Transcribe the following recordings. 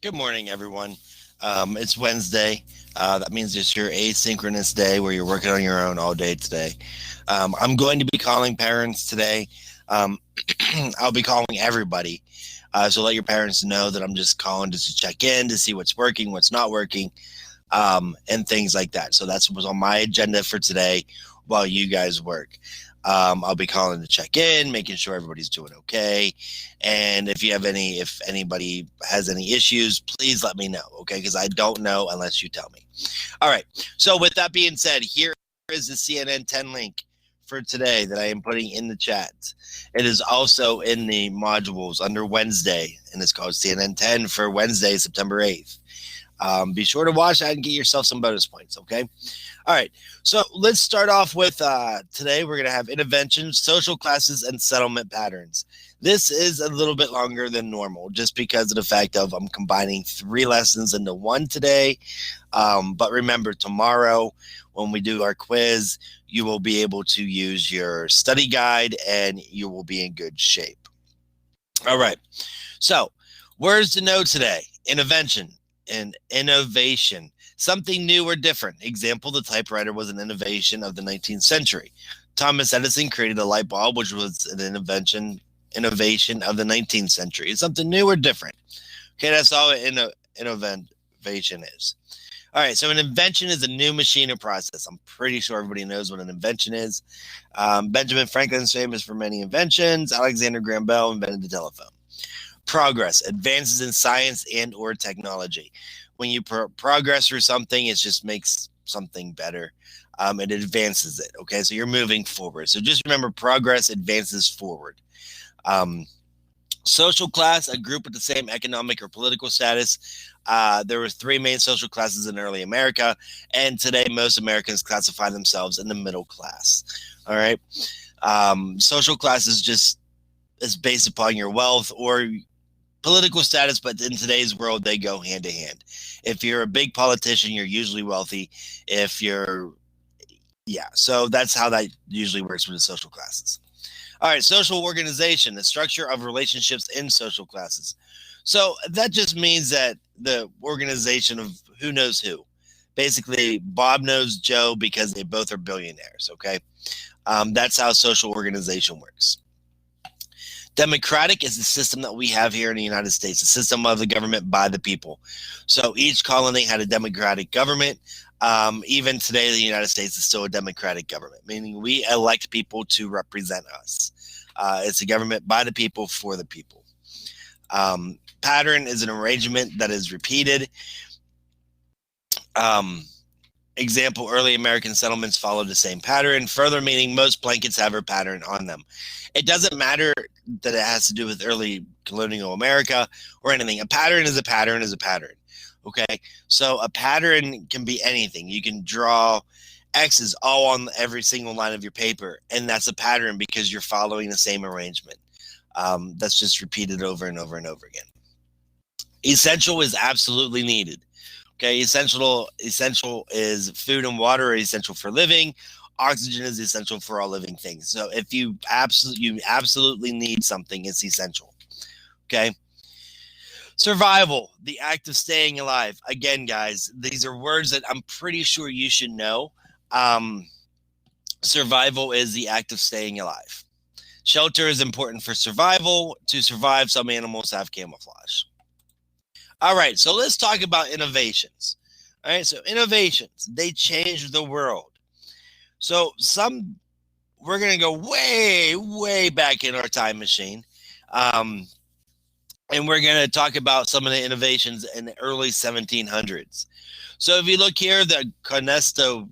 Good morning, everyone. It's Wednesday. That means it's your asynchronous day where you're working on your own all day today. I'm going to be calling parents today. Um, I'll be calling everybody. So let your parents know that I'm just calling just to check in to see what's working, what's not working, and things like that. So that's what's on my agenda for today while you guys work. I'll be calling to check in, making sure everybody's doing okay. And if anybody has any issues, please let me know, okay? Because I don't know unless you tell me. All right. So with that being said, here is the CNN 10 link for today that I am putting in the chat. It is also in the modules under Wednesday, and it's called CNN 10 for Wednesday, September 8th. Be sure to watch that and get yourself some bonus points, okay? All right. So let's start off with today. We're going to have interventions, social classes, and settlement patterns. This is a little bit longer than normal just because of the fact of I'm combining 3 lessons into one today. But remember, tomorrow when we do our quiz, you will be able to use your study guide and you will be in good shape. All right. So, words to know today: intervention and innovation. Something new or different. Example: the typewriter was an innovation of the 19th century. Thomas Edison created a light bulb, which was an innovation of the 19th century. It's something new or different. Okay, that's all an innovation is. All right, so an invention is a new machine or process. I'm pretty sure everybody knows what an invention is. Benjamin Franklin's famous for many inventions. Alexander Graham Bell invented the telephone. Progress: advances in science and or technology. When you progress through something, it just makes something better. It advances it. Okay, so you're moving forward. So just remember, progress advances forward. Um, Social class: a group with the same economic or political status. There were 3 main social classes in early America, and today most Americans classify themselves in the middle class. All right. Social class is based upon your wealth or political status, but in today's world, they go hand to hand. If you're a big politician, you're usually wealthy. If you're, yeah, so that's how that usually works with the social classes. All right, social organization, the structure of relationships in social classes. So that just means that the organization of who knows who. Basically, Bob knows Joe because they both are billionaires, okay? That's how social organization works. Democratic is the system that we have here in the United States, a system of the government by the people. So each colony had a democratic government. Even today, the United States is still a democratic government, meaning we elect people to represent us. It's a government by the people for the people. Pattern is an arrangement that is repeated. Um, Example: early American settlements followed the same pattern. Further meaning, most blankets have a pattern on them. It doesn't matter that it has to do with early colonial America or anything. A pattern is a pattern is a pattern. Okay, so a pattern can be anything. You can draw X's all on every single line of your paper, and that's a pattern because you're following the same arrangement. That's just repeated over and over and over again. Essential is absolutely needed. Okay, essential is food and water are essential for living. Oxygen is essential for all living things. So if you absolutely need something, it's essential. Okay. Survival, the act of staying alive. Again, guys, these are words that I'm pretty sure you should know. Survival is the act of staying alive. Shelter is important for survival. To survive, some animals have camouflage. All right, so let's talk about innovations. All right, so innovations, they change the world. So we're going to go way, way back in our time machine. And we're going to talk about some of the innovations in the early 1700s. So if you look here, the Conestoga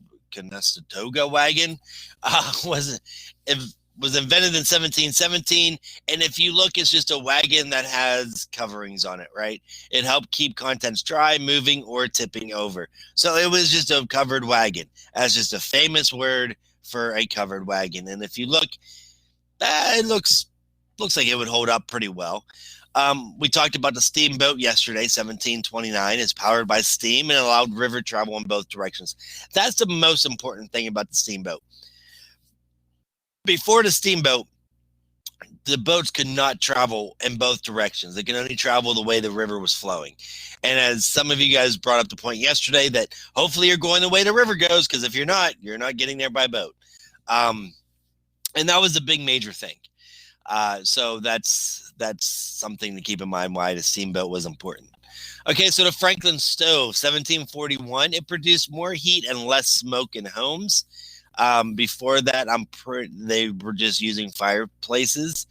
wagon was invented in 1717. And if you look, it's just a wagon that has coverings on it, right? It helped keep contents dry, moving, or tipping over. So it was just a covered wagon. That's just a famous word for a covered wagon. And if you look, it looks like it would hold up pretty well. We talked about the steamboat yesterday, 1729. It's powered by steam and allowed river travel in both directions. That's the most important thing about the steamboat. Before the steamboat, the boats could not travel in both directions. They could only travel the way the river was flowing. And as some of you guys brought up the point yesterday, that hopefully you're going the way the river goes, because if you're not getting there by boat. And that was a big major thing. So that's something to keep in mind why the steamboat was important. Okay, so the Franklin stove, 1741, it produced more heat and less smoke in homes. Before that, they were just using fireplaces.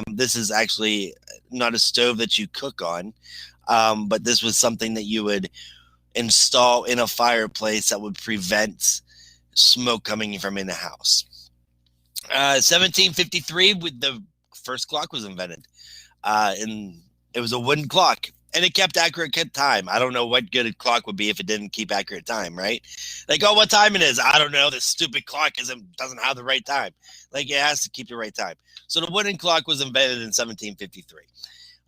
This is actually not a stove that you cook on, but this was something that you would install in a fireplace that would prevent smoke coming from in the house. 1753, the first clock was invented, and it was a wooden clock, and it kept accurate time. I don't know what good a clock would be if it didn't keep accurate time, right? Like, oh, what time it is? I don't know. This stupid clock doesn't have the right time. Like, it has to keep the right time. So the wooden clock was invented in 1753.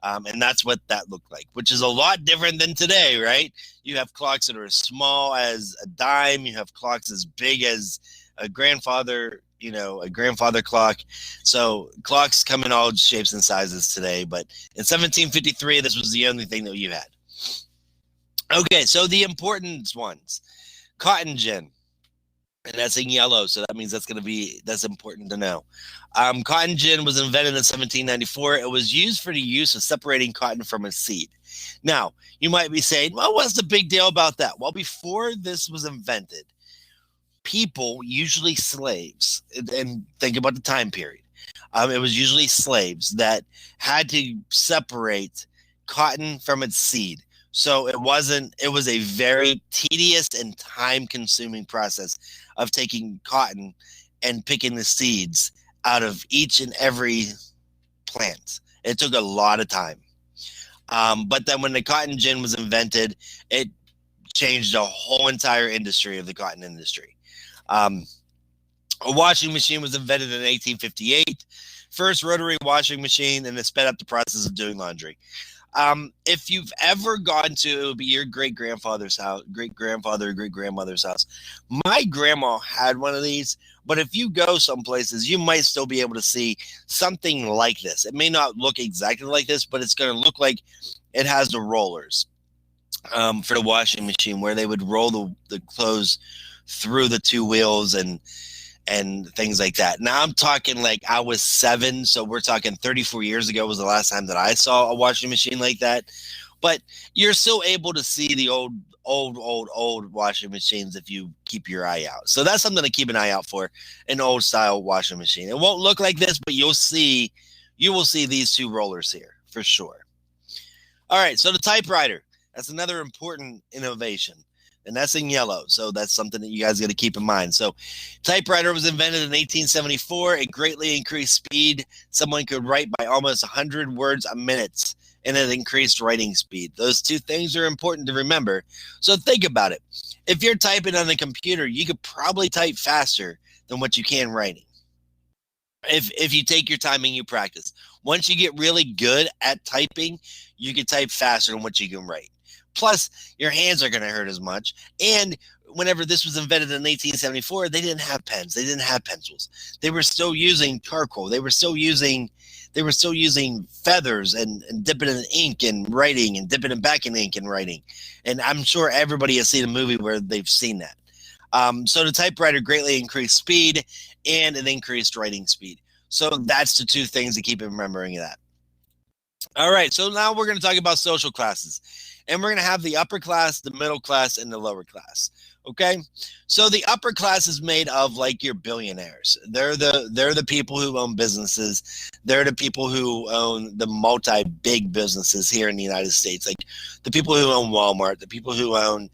And that's what that looked like, which is a lot different than today, right? You have clocks that are as small as a dime. You have clocks as big as a grandfather clock. So clocks come in all shapes and sizes today. But in 1753, this was the only thing that you had. Okay, so the important ones. Cotton gin. And that's in yellow, so that means that's important to know. Cotton gin was invented in 1794. It was used for the use of separating cotton from a seed. Now, you might be saying, well, what's the big deal about that? Well, before this was invented, people, usually slaves, and think about the time period, it was usually slaves that had to separate cotton from its seed. So it was a very tedious and time-consuming process of taking cotton and picking the seeds out of each and every plant. It took a lot of time. But then when the cotton gin was invented, it changed the whole entire industry of the cotton industry. A washing machine was invented in 1858. First rotary washing machine, and it sped up the process of doing laundry. If you've ever gone to your great-grandfather's house, great-grandfather or great-grandmother's house, my grandma had one of these, but if you go some places, you might still be able to see something like this. It may not look exactly like this, but it's going to look like it has the rollers for the washing machine, where they would roll the clothes through the two wheels and things like that. Now I'm talking like I was 7, so we're talking 34 years ago was the last time that I saw a washing machine like that. But you're still able to see the old washing machines if you keep your eye out. So that's something to keep an eye out for, an old style washing machine. It won't look like this, but you will see these two rollers here for sure. All right, so the typewriter, that's another important innovation. And that's in yellow, so that's something that you guys got to keep in mind. So typewriter was invented in 1874. It greatly increased speed. Someone could write by almost 100 words a minute, and it increased writing speed. Those two things are important to remember. So think about it. If you're typing on a computer, you could probably type faster than what you can writing. If you take your time and you practice. Once you get really good at typing, you can type faster than what you can write. Plus, your hands are going to hurt as much. And whenever this was invented in 1874, they didn't have pens. They didn't have pencils. They were still using charcoal. They were still using feathers and dipping in ink and writing, and dipping it back in ink and writing. And I'm sure everybody has seen a movie where they've seen that. So the typewriter greatly increased speed, and it increased writing speed. So that's the two things to keep in remembering that. All right, so now we're going to talk about social classes. And we're going to have the upper class, the middle class, and the lower class. Okay? So the upper class is made of like your billionaires. They're the people who own businesses. They're the people who own the multi-big businesses here in the United States. Like the people who own Walmart, the people who own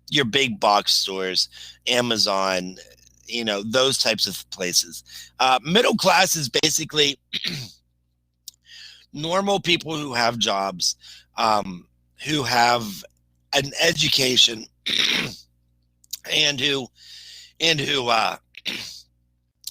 your big box stores, Amazon, those types of places. Middle class is basically normal people who have jobs, who have an education, and who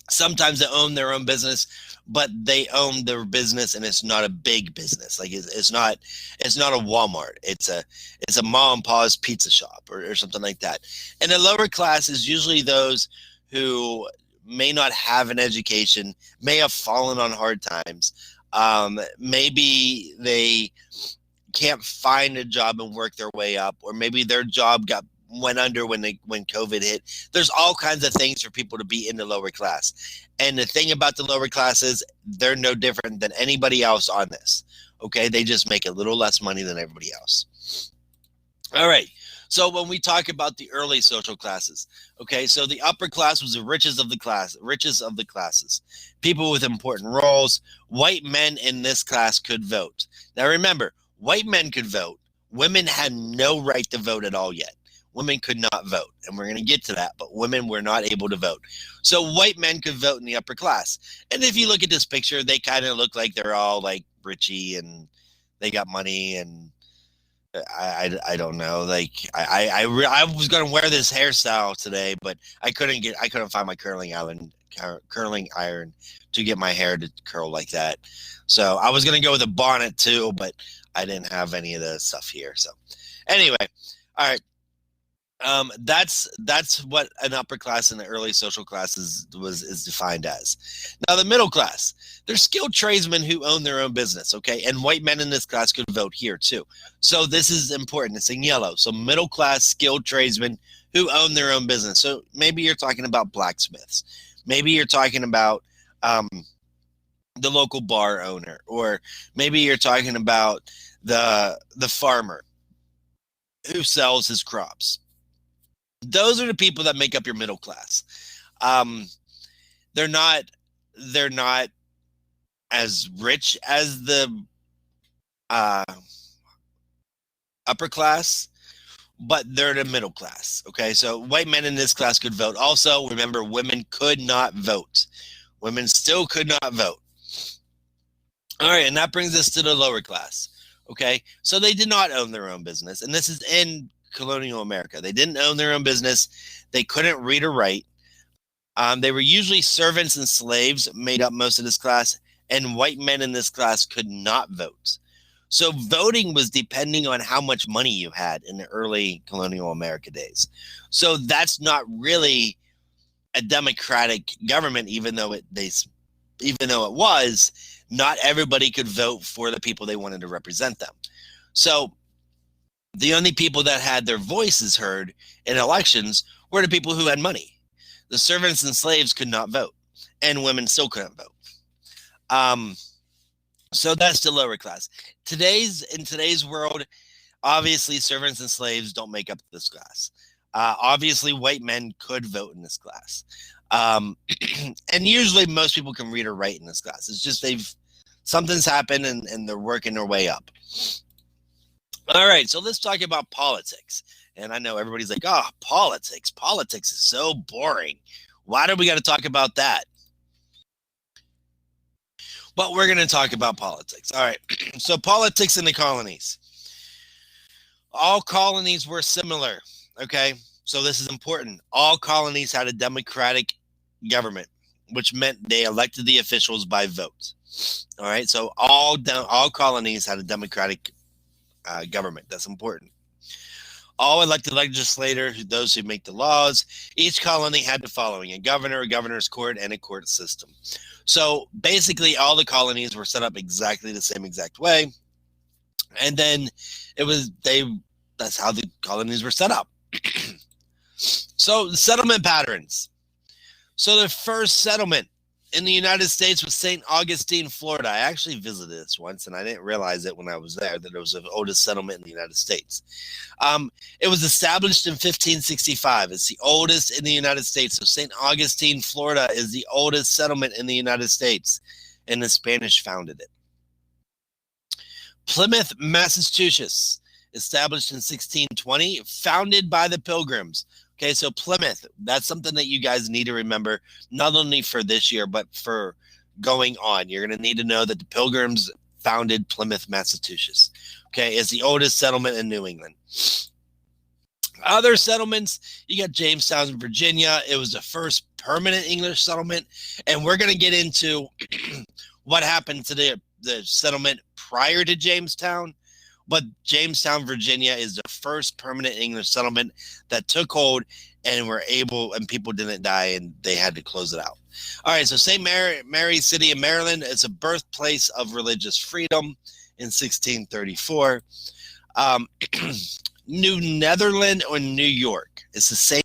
sometimes they own their own business, but they own their business and it's not a big business. Like it's not a Walmart. It's a mom and pa's pizza shop or something like that. And the lower class is usually those who may not have an education, may have fallen on hard times. Maybe they can't find a job and work their way up, or maybe their job went under when COVID hit. There's all kinds of things for people to be in the lower class. And the thing about the lower class is they're no different than anybody else on this. Okay, they just make a little less money than everybody else. All right. So when we talk about the early social classes, okay, so the upper class was the richest of the classes, people with important roles. White men in this class could vote. Now remember, white men could vote. Women had no right to vote at all yet. Women could not vote, and we're going to get to that, but women were not able to vote. So white men could vote in the upper class. And if you look at this picture, they kind of look like they're all like richy and they got money, and I don't know. Like I was gonna wear this hairstyle today, but I couldn't find my curling iron to get my hair to curl like that. So I was gonna go with a bonnet too, but I didn't have any of the stuff here. So anyway, all right. That's what an upper class in the early social classes is defined as. Now the middle class, they're skilled tradesmen who own their own business, okay? And white men in this class could vote here too. So this is important. It's in yellow. So middle class skilled tradesmen who own their own business. So maybe you're talking about blacksmiths. Maybe you're talking about the local bar owner, or maybe you're talking about the farmer who sells his crops. Those are the people that make up your middle class. They're not as rich as the upper class, but they're the middle class. Okay, so white men in this class could vote. Also, remember, women could not vote. Women still could not vote. All right, and that brings us to the lower class. Okay, so they did not own their own business, and this is in colonial America. They didn't own their own business. They couldn't read or write. They were usually servants and slaves made up most of this class, and white men in this class could not vote. So voting was depending on how much money you had in the early colonial America days. So that's not really a democratic government, even though it was. Not everybody could vote for the people they wanted to represent them. So the only people that had their voices heard in elections were the people who had money. The servants and slaves could not vote, and women still couldn't vote. So that's the lower class. In today's world, obviously servants and slaves don't make up this class. Obviously, white men could vote in this class. And usually most people can read or write in this class. It's just something's happened and they're working their way up. All right, so let's talk about politics. And I know everybody's like, oh, politics. Politics is so boring. Why do we got to talk about that? But we're going to talk about politics. All right, so politics in the colonies. All colonies were similar, okay? So this is important. All colonies had a democratic government, which meant they elected the officials by vote. All right, so all colonies had a democratic government. That's important. All elected legislators, those who make the laws. Each colony had the following: a governor, a governor's court, and a court system. So basically all the colonies were set up exactly the same exact way. And then that's how the colonies were set up. So the settlement patterns. So the first settlement in the United States was St. Augustine, Florida. I actually visited this once, and I didn't realize it when I was there, that it was the oldest settlement in the United States. It was established in 1565. It's the oldest in the United States. So St. Augustine, Florida is the oldest settlement in the United States, and the Spanish founded it. Plymouth, Massachusetts, established in 1620, founded by the Pilgrims. Okay, so Plymouth, that's something that you guys need to remember, not only for this year, but for going on. You're going to need to know that the Pilgrims founded Plymouth, Massachusetts. Okay, it's the oldest settlement in New England. Other settlements, you got Jamestown, Virginia. It was the first permanent English settlement. And we're going to get into what happened to the settlement prior to Jamestown. But Jamestown, Virginia is the first permanent English settlement that took hold and were able, and people didn't die, and they had to close it out. All right, so St. Mary's City in Maryland is a birthplace of religious freedom in 1634. New Netherland or New York, it's the same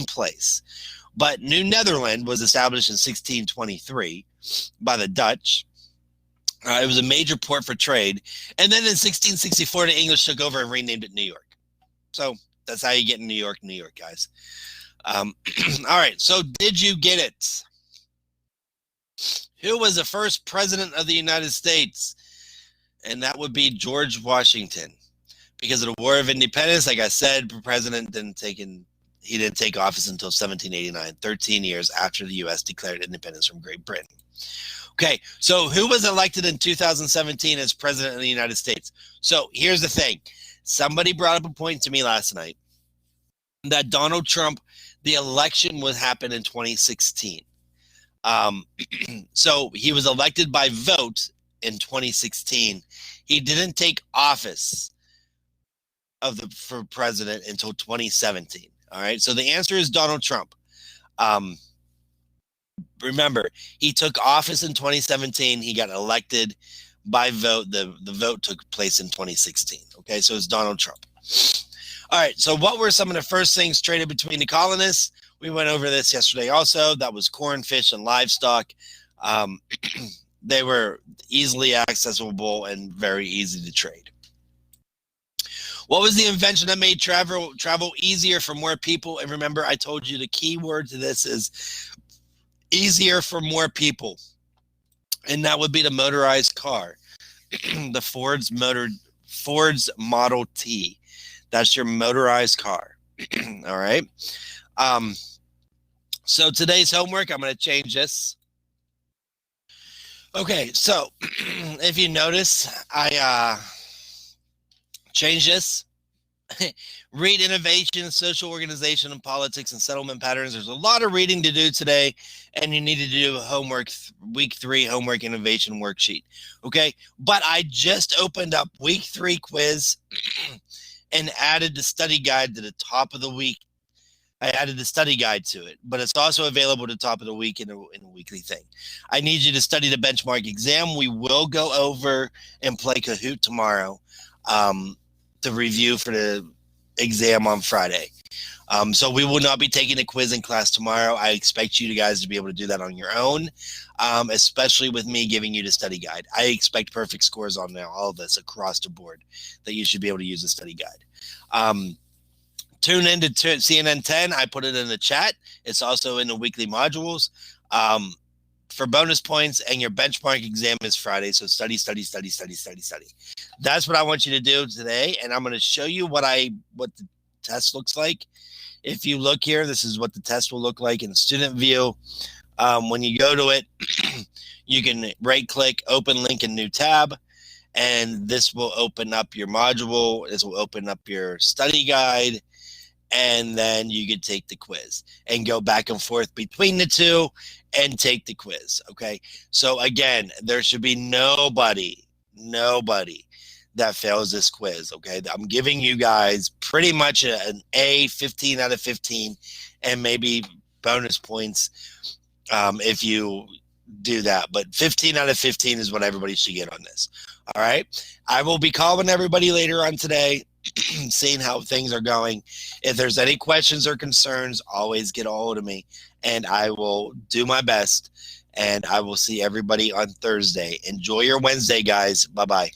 place, but New Netherland was established in 1623 by the Dutch. It was a major port for trade, and then in 1664 the English took over and renamed it New York. So that's how you get in New York, guys. All right, so did you get it? Who was the first president of the United States? And that would be George Washington. Because of the War of Independence, like I said, the president didn't take office until 1789, 13 years after the U.S. declared independence from Great Britain. Okay, so who was elected in 2017 as president of the United States? So here's the thing. Somebody brought up a point to me last night that Donald Trump, the election would happen in 2016. So he was elected by vote in 2016. He didn't take office for president until 2017. All right, so the answer is Donald Trump. Remember, he took office in 2017. He got elected by vote. The vote took place in 2016. Okay, so it's Donald Trump. All right, so what were some of the first things traded between the colonists? We went over this yesterday also. That was corn, fish, and livestock. They were easily accessible and very easy to trade. What was the invention that made travel easier for more people? And remember, I told you the key word to this is easier for more people. And that would be the motorized car, the Ford's Model T. That's your motorized car. All right. So today's homework, I'm going to change this. Okay, so if you notice, I changed this. Read Innovation, Social Organization, and Politics and Settlement Patterns. There's a lot of reading to do today, and you need to do homework, week 3 homework innovation worksheet. Okay, but I just opened up week 3 quiz and added the study guide to the top of the week. I added the study guide to it, but it's also available at the top of the week in a weekly thing. I need you to study the benchmark exam. We will go over and play Kahoot tomorrow to review for the exam on Friday. So we will not be taking a quiz in class tomorrow. I expect you guys to be able to do that on your own, especially with me giving you the study guide. I expect perfect scores on all of this across the board, that you should be able to use the study guide. Tune in to CNN 10. I put it in the chat. It's also in the weekly modules for bonus points, and your benchmark exam is Friday. So study. That's what I want you to do today. And I'm going to show you what the test looks like. If you look here, this is what the test will look like in student view. When you go to it, you can right click, open link in new tab. And this will open up your module. This will open up your study guide. And then you can take the quiz and go back and forth between the two and take the quiz. Okay. So again, there should be nobody that fails this quiz. Okay. I'm giving you guys pretty much an A, 15 out of 15, and maybe bonus points if you do that. But 15 out of 15 is what everybody should get on this. All right. I will be calling everybody later on today, seeing how things are going. If there's any questions or concerns, always get a hold of me, and I will do my best. And I will see everybody on Thursday. Enjoy your Wednesday, guys. Bye-bye.